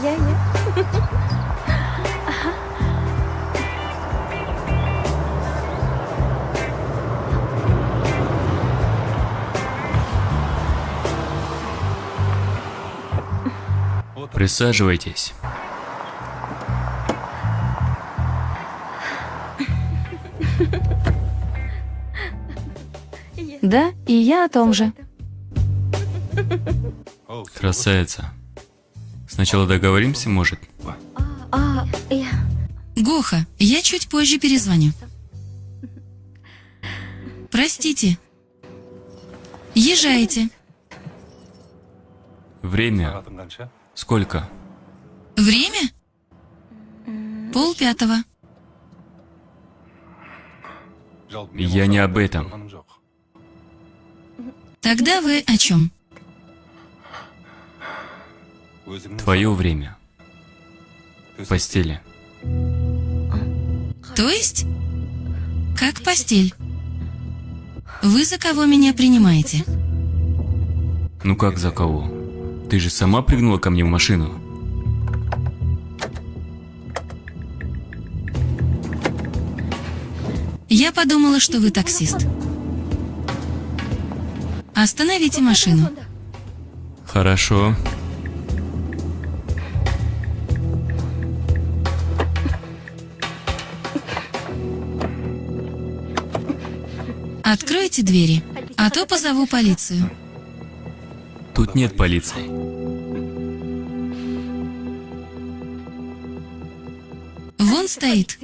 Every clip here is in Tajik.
Я, я. Присаживайтесь. Да, и я о том же. Красавица. Сначала договоримся, может? Я. Гоха, я чуть позже перезвоню. Простите. Езжайте. Время. Сколько? Время? 4:30. Я не об этом. Тогда вы о чем? Твое время. В постели. То есть? Как постель? Вы за кого меня принимаете? Ну как за кого? Ты же сама прыгнула ко мне в машину. Я подумала, что вы таксист. Остановите машину. Хорошо. Откройте двери, а то позову полицию. Тут нет полиции. Вон стоит.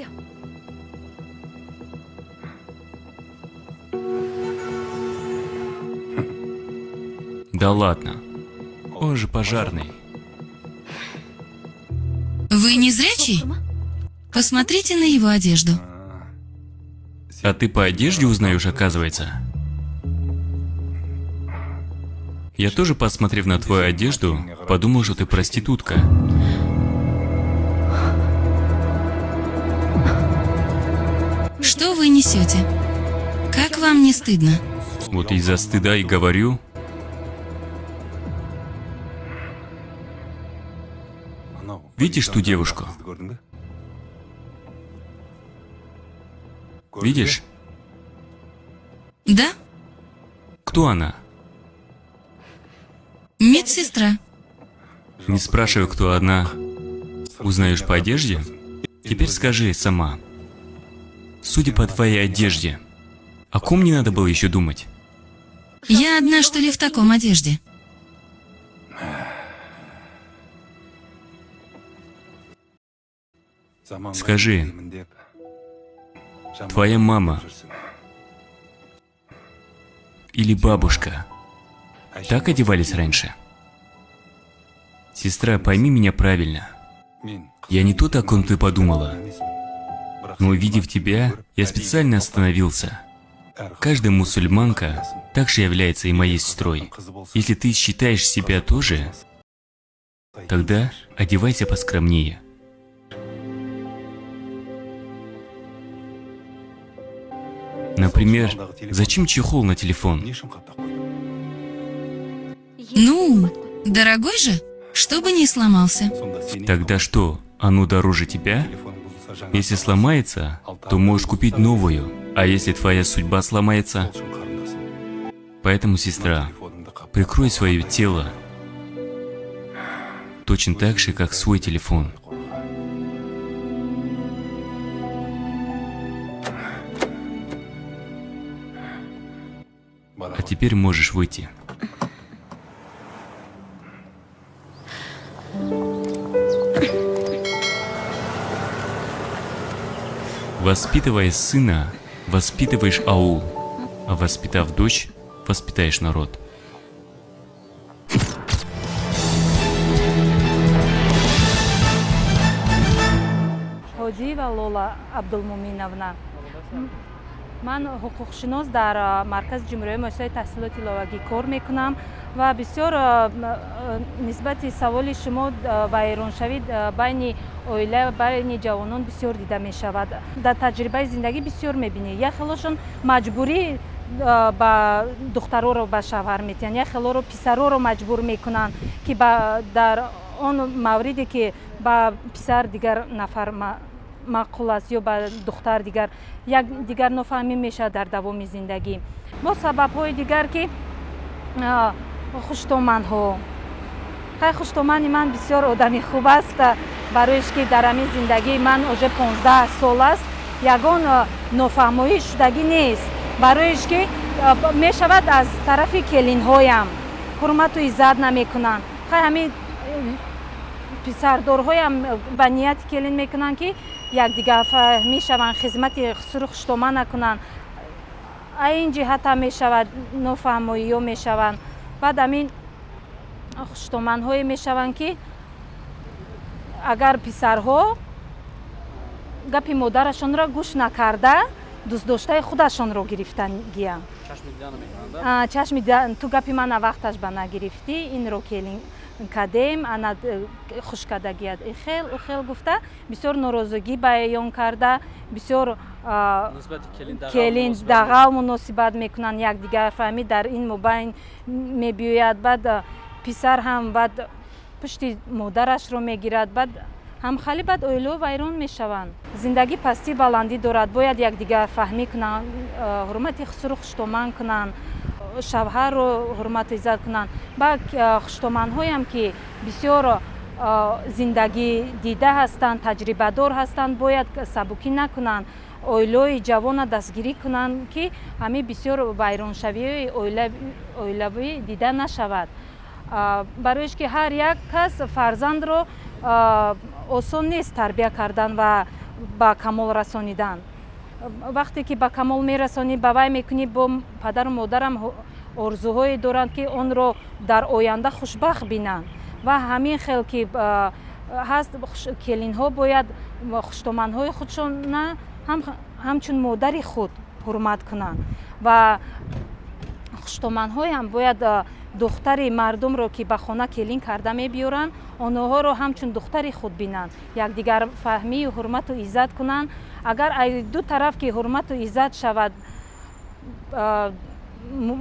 Да ладно. Он же пожарный. Вы не зрячий? Посмотрите на его одежду. А ты по одежде узнаешь, оказывается? Я тоже, посмотрев на твою одежду, подумал, что ты проститутка. Что вы несете? Как вам не стыдно? Вот из-за стыда и говорю. Видишь ту девушку? Видишь? Да? Кто она? Медсестра. Не спрашивай, кто она. Узнаешь по одежде? Теперь скажи сама. Судя по твоей одежде, о ком не надо было еще думать? Я одна, что ли, в таком одежде? Скажи, твоя мама или бабушка так одевались раньше? Сестра, пойми меня правильно. Я не тот, о ком ты подумала. Но увидев тебя, я специально остановился. Каждая мусульманка также является и моей сестрой. Если ты считаешь себя тоже, тогда одевайся поскромнее. Например, зачем чехол на телефон? Ну, дорогой же, чтобы не сломался. Тогда что, оно дороже тебя? Если сломается, то можешь купить новую. А если твоя судьба сломается? Поэтому, сестра, прикрой свое тело точно так же, как свой телефон. А теперь можешь выйти. Воспитывая сына, воспитываешь аул, а воспитав дочь, воспитаешь народ. ҳоҷӣ ва лола абдулмуминовна, ман ҳуқуқшинос дар маркази ҷумҳуриёи муассисаи таҳсилоти иловагӣ кор мекунам ва бисёр нисбати саволи шумо вайроншавӣ байни оила, байни ҷавонон бисёр дида мешавад. Дар таҷрибаи зиндагӣ бисёр мебинед. як хелошон маҷбурӣ ба духтароро ба шавҳар метиҳанд, як хелоро писароро маҷбур мекунанд ки дар он мавриде ки ба писар дигар нафар маъқул аст ё ба духтар дигар як дигар нофаҳмӣ мешавад дар давоми зиндагӣ. мо сабабҳои дигар ки хуштоманҳо хай хуштомани ман бисёр одами хуб аст барояш ки дар ҳамин зиндагии ман уже 15 сол аст ягон нофаҳмоӣ шудагӣ нест барояш ки мешавад аз тарафи келинҳоям ҳурмату иззат намекунанд. хай ҳамин писардорҳоям ба нияти келин мекунанд ки якдигар фаҳмӣ шаванд хизмати хусуру хуштоман накунанд. ин ҷиҳатам мешавад нофаҳмоиҳо мешаванд. баъд ҳамин хуштоманҳое мешаванд ки агар писарҳо гапи модарашонро гӯш накарда дӯстдоштаи худашонро гирифтагиям. чашми ту гапи мана вақташ ба нагирифтӣ инро келин кадем ана хушкадагият хел гуфта бисёр норозигӣ баён карда бисёр келин дағал муносибат мекунанд якдигар фаҳмӣ дар ин мобайн мебиёяд. баъд писар ҳам баъд пушти модарашро мегирад баъд ҳамхали баъд оилаҳо вайрон мешаванд. зиндагӣ пастӣ баландӣ дорад бояд якдигар фаҳмӣ кунанд ҳурмати хусуру хуштоман кунанд шавҳарро ҳурмату иззат кунанд. ба хуштоманҳоям ки бисёр зиндагӣ дида ҳастанд таҷрибадор ҳастанд бояд сабукӣ накунанд оилаҳои ҷавона дастгирӣ кунанд ки ҳамин бисёр вайроншавиҳои оилавӣ дида нашавад. барояш ки ҳар як кас фарзандро осон нест тарбия кардан ва ба камол расонидан. вақте ки ба камол мерасонӣ ба вай мекунӣ бо падару модарам орзуҳое доранд ки онро дар оянда хушбахт бинанд ва ҳамин хел ки ҳаст келинҳо бояд хуштоманҳои худшона ҳамчун модари худ ҳурмат кунанд ва хуштоманҳоям бояд духтари мардумро ки ба хона келин карда мебиёранд онҳоро ҳамчун духтари худ бинанд якдигар фаҳмию ҳурмату иззат кунанд. агар ду тараф ки ҳурмату иззат шавад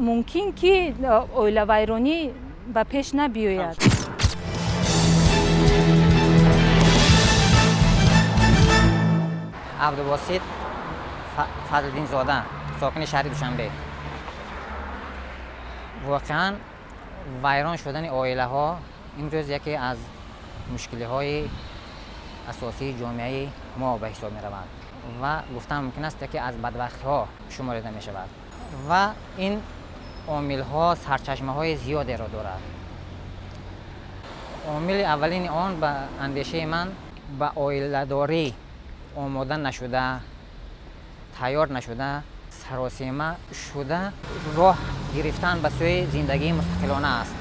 мумкин ки оилавайронӣ ба пеш набиёяд. абдувосит фазлиддинзода сокини шаҳри душанбе. воқеан вайрон шудани оилаҳо имрӯз яке аз мушкилиҳои асосии ҷомеаи мо ба ҳисоб меравад ва гуфтан мумкин аст яке аз бадбахтиҳо шуморида мешавад ва ин омилҳо сарчашмаҳои зиёдеро дорад. омили аввалини он ба андешаи ман ба оиладорӣ омода нашуда тайёр нашуда саросима шуда роҳ гирифтан ба сӯи зиндагии мустақилона аст.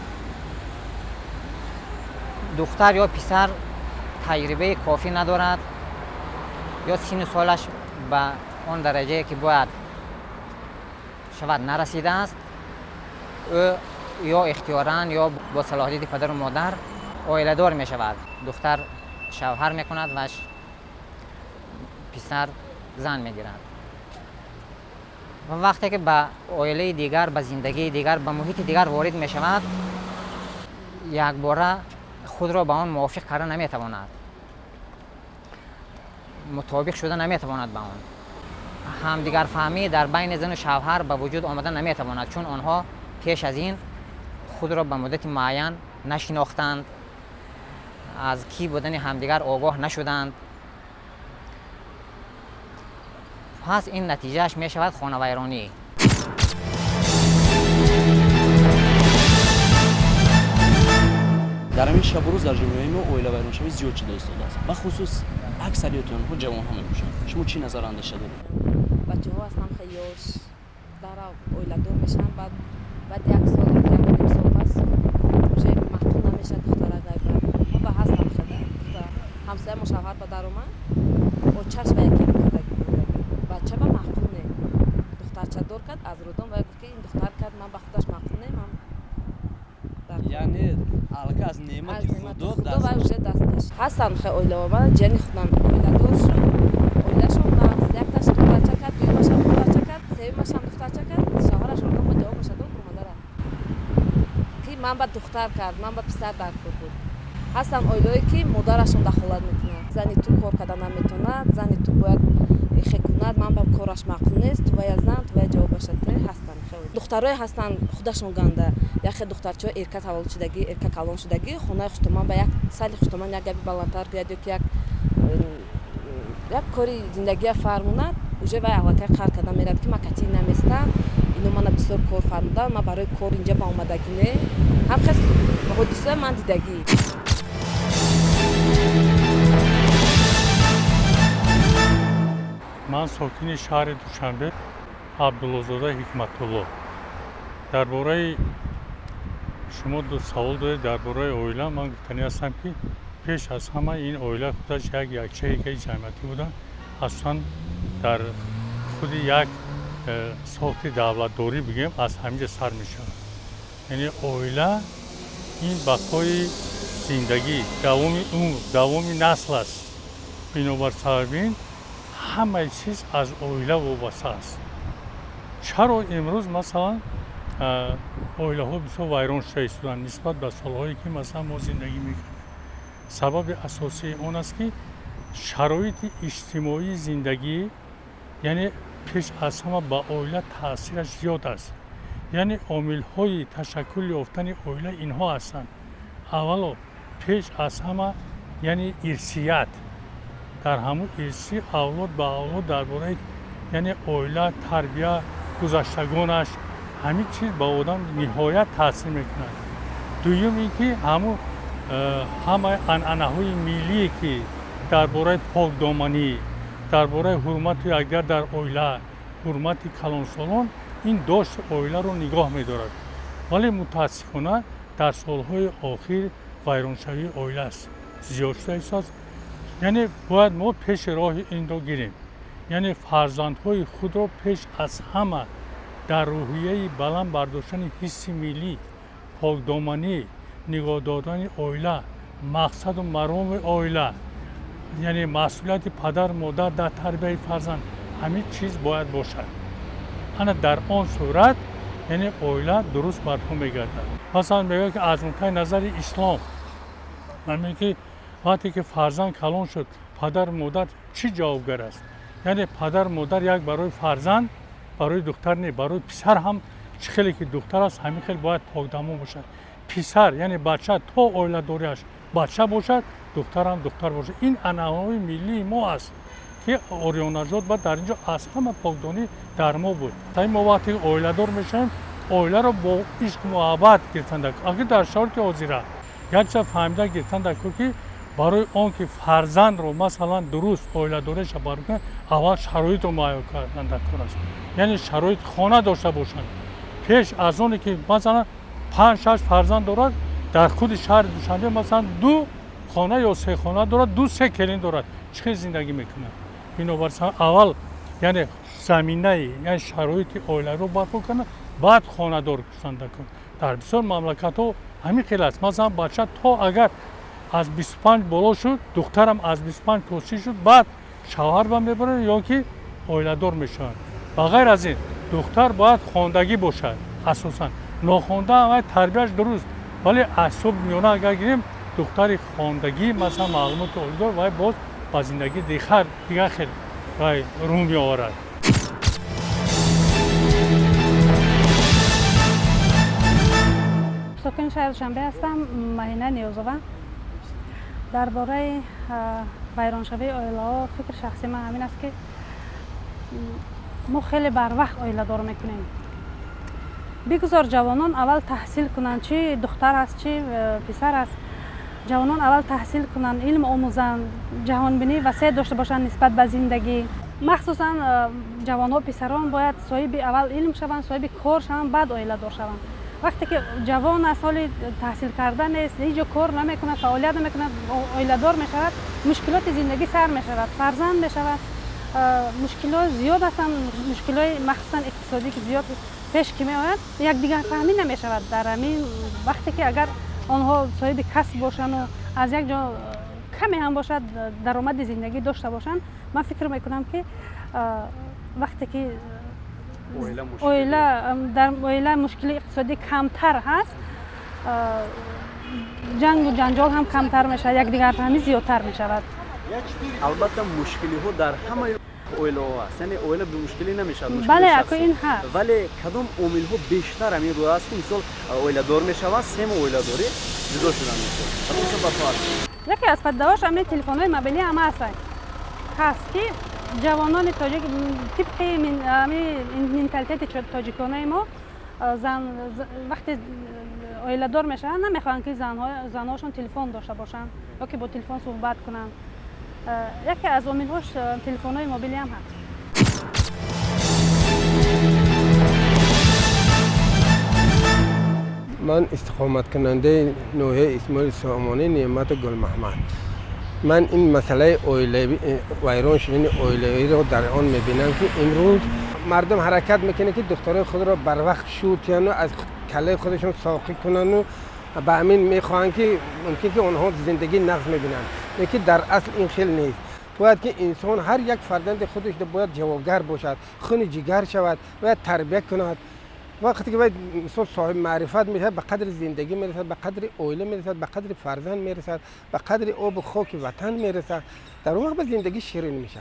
духтар ё писар таҷрибаи кофӣ надорад ё сину солаш ба он дараҷае ки бояд шавад нарасидааст ӯ ё ихтиёран ё бо салоҳияти падару модар оиладор мешавад. духтар шавҳар мекунад ва писар зан мегирад. ва вақте ки ба оилаи дигар ба зиндагии дигар ба муҳити дигар ворид мешавад якбора худро ба он мувофиқ карда наметавонад мутобиқ шуда наметавонад ба он ҳамдигарфаҳмӣ дар байни зану шавҳар ба вуҷуд омада наметавонад чун онҳо пеш аз ин худро ба муддати муайян нашинохтанд аз кӣ будани ҳамдигар огоҳ нашуданд. пас ин натиҷааш мешавад хонавайронӣ. дар ҳамин шабу рӯз дар ҷомеаи мо оилавайроншавӣ зиёд шуда истодааст. бахусус аксарияти онҳо ҷавонҳо мебошанд. шумо чӣ назар андеша доред? бачаҳо ҳастанд хеле ёш дара оиладор мешаванд баъд як сол як сол пас уже маҳкум намешавад духтара гайба. мо ба ҳастам хеле ҳамсоямо шавҳар ба дар омад очаш ва яке бача ба маҳкум не духтарча дор кард аз рӯдон ва гуфт ки ин духтар кард ман ба худаш маҳкум немам. яъне алка аз неъмати худо ва уже дасташ ҳастанд хе оилаҳо ман ҷияни худам оиладор шуд оилашон ба якташ духтарча кард дуюмашам духтарча кард сеюмашам духтарча кард шавҳараш рӯдон ба ҷавоб бошадон омадаам ки ман ба духтар кард ман ба писар дар кор буд ҳастанд оилае ки модарашон дахолат мекунад. Зани ту кор кардан наметавонад, зани ту бояд ихе кунад, ман ба кораш маъқул нест, ту вая зан, ту вая ҷавоб бошад. Ҳастанд духтарое ҳастанд худашон ганда. Яхе духтарчаҳо эрка таваллуд шудагӣ, эрка калон шудагӣ, хонаи хуштуман ба як сали хуштуман як габи баландтар гӯяд ё ки як кори зиндагия фармонад, уже вай аллакай қар кардан мерад ки ман катӣ наместам, ино мана бисёр кор фармудам, ман барои кор инҷа ба омадагӣ не. Ҳамхес ҳодисаи ман дидагӣ. ман сокини шаҳри Душанбе Абдуллозода Ҳикматулло. дар бораи шумо савол додед дар бораи оила, ман гуфтани ҳастам ки пеш аз ҳама ин оила худаш як якчаҳи ҷамъиятӣ буда, асосан дар худи як сохти давлатдорӣ бигем аз ҳамиҷа сар мешавад. яъне оила ин бақои зиндагӣ, давоми умр, давоми насл аст. бинобар сабабин ҳамаи чиз аз оила вобаста аст. чаро имрӯз масалан оилаҳо бисёр вайрон шуда истоданд нисбат ба солҳое ки масалан мо зиндагӣ мекардем? Сабаби асосии он аст ки шароити иҷтимоии зиндагӣ, яъне пеш аз ҳама ба оила таъсираш зиёд аст. яъне омилҳои ташаккули ёфтани оила инҳо ҳастанд. аввало пеш аз ҳама яъне ирсият. дар ҳамун ирси авлод ба авлод дар бораи яъне оила, тарбия, гузаштагонаш ҳамин чиз ба одам ниҳоят таъсир мекунад. дуюм ин ки ҳамаи анъанаҳои миллие ки дар бораи покдоманӣ, дар бораи ҳурмати якдигар дар оила, ҳурмати калонсолон, ин дошти оиларо нигоҳ медорад. вале мутаассифона дар солҳои охир вайроншавии оилааст зиёд шуда истааст. яъне бояд мо пеши роҳи инро гирем. яъне фарзандҳои худро пеш аз ҳама дар рӯҳияи баланд бардоштани ҳисси миллӣ, покдоманӣ, нигоҳ додани оила, мақсаду мароми оила, яъне масъулияти падар модар дар тарбияи фарзанд, ҳамин чиз бояд бошад. ана дар он сурат яъне оила дуруст барпо мегардад. масалан мегӯяд ки аз нуқтаи назари ислом мамегӯям ки вақте ки фарзанд калон шуд, падар модар чӣ ҷавобгар аст? яъне падар модар як барои фарзанд, барои духтар не, барои писар ҳам чӣ хеле ки духтар аст, ҳамин хел бояд покдамон бошад. писар яъне бача то оиладориаш бача бошад, духтар ҳам духтар бошад. ин анъанаҳои миллии мо аст ки орёнажод ба дар инҷо аз ҳама покдонӣ дар мо буд. мо вақте оиладор мешавем, оиларо бо ишқу муҳаббат гирифтанда кун. агар дар шароити ҳозира як чиз фаҳмида гирифтанда кун ки барои он ки фарзандро масалан дуруст оиладориаша баркунад, аввал шароитро муайён карданда кор аст. яъне шароит хона дошта бошанд. пеш аз оне ки масалан 5-6 фарзанд дорад, дар худи шаҳри Душанбе масалан 2 хона ё 3 хона дорад, 2-3 келин дорад, чӣ хел зиндагӣ мекунад? бинобар аввал яъне заминаи яъне шароити оиларо барпо кунад, баъд хонадор кушанда кун. дар бисёр мамлакатҳо ҳамин хел аст. масалан бача то агар аз 25 боло шуд, духтарам аз 25 посӣ шуд, баъд шавҳар ба мебарад ё ки оиладор мешавад. ба ғайр аз ин духтар бояд хондагӣ бошад асосан. нохонда ҳам тарбияш дуруст, вале асбоби миёна агар гирем, духтари хондагӣ масалан маълумоти олидор вай боз ба зиндагӣ дигар хел вай рӯ меоварад. сокини шаҳри Душанбе ҳастам, Маҳина Ниёзова. дар бораи вайроншавии оилаҳо фикри шахсии ман ҳамин аст ки мо хеле барвақт оиладор мекунем. бигузор ҷавонон аввал таҳсил кунанд, чӣ духтар аст, чӣ писар аст, ҷавонон аввал таҳсил кунанд, илм омӯзанд, ҷаҳонбинии васеъ дошта бошанд нисбат ба зиндагӣ. махсусан ҷавонҳо, писарон бояд соҳиби аввал илм шаванд, соҳиби кор шаванд, баъд оиладор шаванд. вақте ки ҷавон аз ҳоли таҳсил кардан нест, ҳеҷ ҷо кор намекунад, фаъолият намекунад, оиладор мешавад, мушкилоти зиндагӣ сар мешавад, фарзанд мешавад. мушкилот зиёд ҳастанд, мушкилои махсусан иқтисодӣ ки зиёд пеш ки меояд, якдигарфаҳмӣ намешавад. дар ҳамин вақте ки агар онҳо соҳиби касб бошанду аз як ҷо каме ҳам бошад даромади зиндагӣ дошта бошанд, ман фикр мекунам ки вақте ки дар оила мушкили иқтисодӣ камтар ҳаст, جنگ و جنجال هم کمتر میشه، یکدیگر فهمی زیادتر میشود. البته مشکلی ها در همه اویلا هست، یعنی اویلا به مشکلی نمیشه. بله اکو این هست. ولی کدام عامل ها بیشتر همین رو هست که مثال اویلا دار میشه و سیم اویلا داری جدا شدن میشه. مثلا بفرض یکی از پدیده‌هاش همین تلفن‌های موبیلی هم هست که جوانان تاجیک طبق این منتالیته تاجیکانه ما زن وقتی اویلا دار میشن نمیخوان که زنهاشون تلفن داشته باشن یا که با تلفن صحبت کنن. یکی از عامل‌هاش تلفن‌های موبیلی هم هست. من استقامت کننده نوحه اسماعیل سامانی نعمت گل محمد. من این مسئله ویران شدن اویلوی رو در آن میبینم که امروز مردم حرکت میکنه که دخترای خود را بر وقت شوتن و از کله خودشون ساقی کنن و به همین میخوان که ممکن که آنها زندگی نقص میبینن، که در اصل این خیلی نیست. باید که انسان هر یک فرزند خودش باید جوابگر باشد، خون جگر شود، باید تربیت کند. وقتی که باید انسان صاحب معرفت میشه به قدر زندگی میرسد، به قدر اویله میرسد، به قدر فرزند میرسد، به قدر آب و خاک وطن میرسد، در اون وقت به زندگی شیرین میشه.